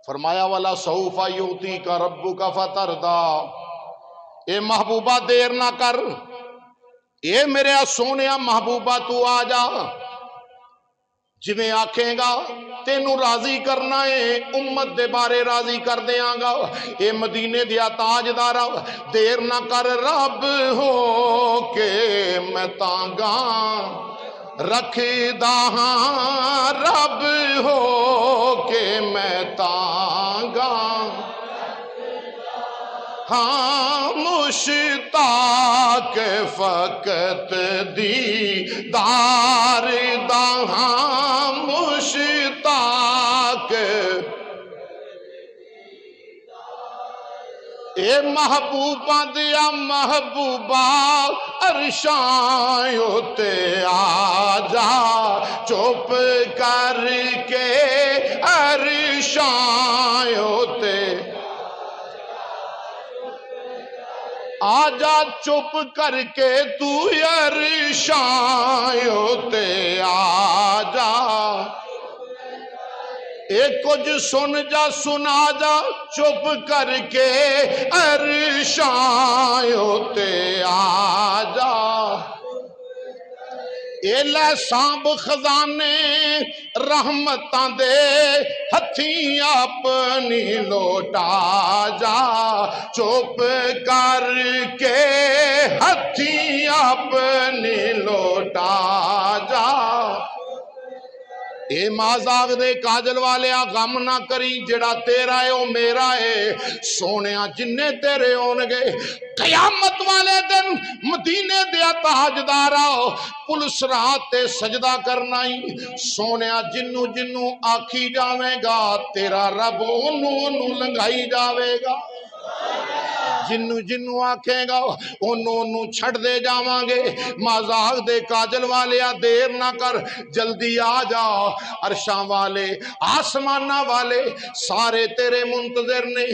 فرمایا والا سوف یعطیک ربک فترضی، اے محبوبہ دیر نہ کر، اے میرے سونیا محبوبہ تو آ جا، جویں آکھیں گا تینوں راضی کرنا ہے، امت دے بارے راضی کر دیاں گا۔ اے مدینے دیا تاجدارا دیر نہ کر، رب ہو کے میں تانگاں رکھدا ہاں، رب ہو کے میں تانگاں ہاں، مشتاق فقط دیدار دا ہاں، مشتاق اے محبوبہ دیا محبوبہ عرشاں تے آ جا، چپ کر کے عرشاں تے آجا، چپ کر کے تو عرشاں تے آجا، ایک کچھ سن جا سنا جا، چپ کر کے عرشاں تے آجا، اے لے سانب خزانے رحمتاں دے ہتھیں اپنی لوٹا جا، چپ کر کے ہتھیں اپنی لوٹا جا۔ اے مازاغ دے کاجل والے غم نہ کری، جڑا تیرا ہے او میرا ہے، سونیا جننے تیرے ہونگے قیامت والے دن مدینے دیا تاجدارا پلس رات تے سجدہ کرنا ہی، سونیا جنو جنو آکھی جاوے گا تیرا رب انہوں لنگائی جاوے گا، جنو جنو آکھیں گا انہوں چھڑ دے جاواں گے۔ مازاغ دے کاجل والے دیر نہ کر، جلدی آ جا، عرشاں والے آسمانہ والے سارے تیرے منتظر نے۔